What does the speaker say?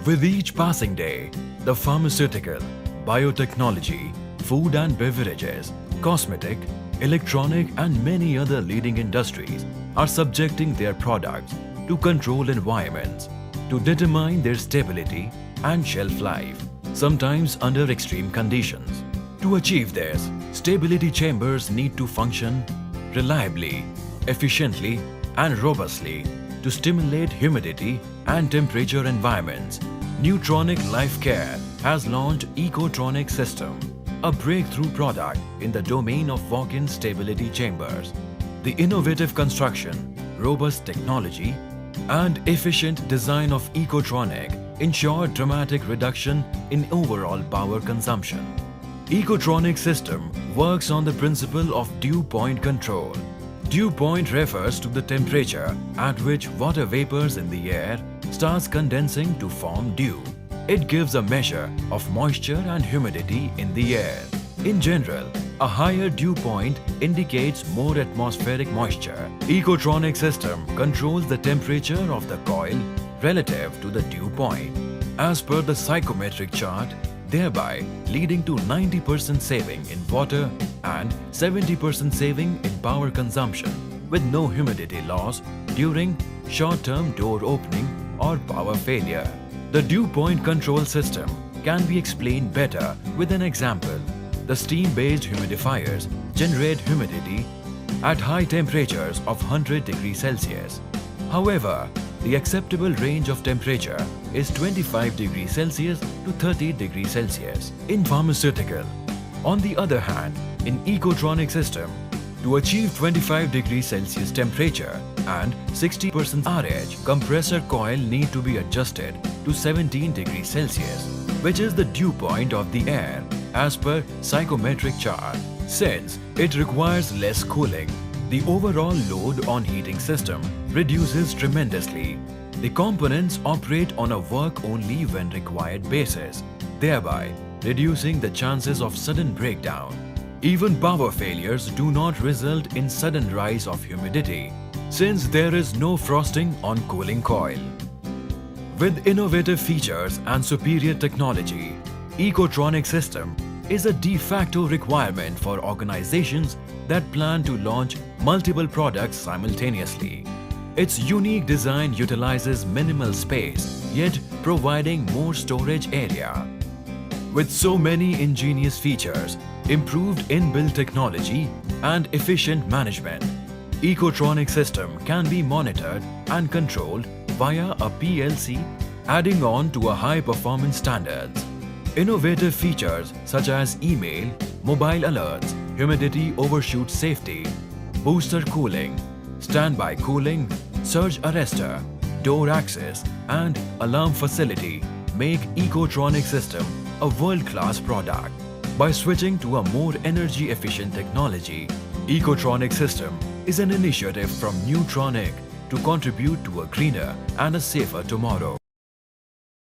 With each passing day, the pharmaceutical, biotechnology, food and beverages, cosmetic, electronic and many other leading industries are subjecting their products to controlled environments to determine their stability and shelf life, sometimes under extreme conditions. To achieve this, stability chambers need to function reliably, efficiently and robustly to stimulate humidity and temperature environments. Neutronic Life Care has launched Ecotronic System, a breakthrough product in the domain of walk-in stability chambers. The innovative construction, robust technology and efficient design of Ecotronic ensure dramatic reduction in overall power consumption. Ecotronic system works on the principle of dew point control. Dew point refers to the temperature at which water vapors in the air starts condensing to form dew. It gives a measure of moisture and humidity in the air. In general, a higher dew point indicates more atmospheric moisture. Ecotronic system controls the temperature of the coil relative to the dew point as per the psychometric chart, thereby leading to 90% saving in water and 70% saving in power consumption with no humidity loss during short-term door opening or power failure. The dew point control system can be explained better with an example. The steam-based humidifiers generate humidity at high temperatures of 100 degrees Celsius. However, the acceptable range of temperature is 25 degrees Celsius to 30 degrees Celsius. In pharmaceutical, on the other hand, in Ecotronic system, to achieve 25 degrees Celsius temperature and 60% RH, compressor coil need to be adjusted to 17 degrees Celsius, which is the dew point of the air as per psychometric chart. Since it requires less cooling, the overall load on heating system reduces tremendously. The components operate on a work only when required basis, thereby reducing the chances of sudden breakdown. Even power failures do not result in sudden rise of humidity, since there is no frosting on cooling coil. With innovative features and superior technology, Ecotronic system is a de facto requirement for organizations that plan to launch multiple products simultaneously. Its unique design utilizes minimal space, yet providing more storage area. With so many ingenious features, improved inbuilt technology and efficient management, Ecotronic system can be monitored and controlled via a PLC, adding on to a high-performance standards. Innovative features such as email, mobile alerts, humidity overshoot safety, booster cooling, standby cooling, surge arrestor, door access and alarm facility make Ecotronic system a world-class product. By switching to a more energy-efficient technology, Ecotronic system is an initiative from Neutronic to contribute to a greener and a safer tomorrow.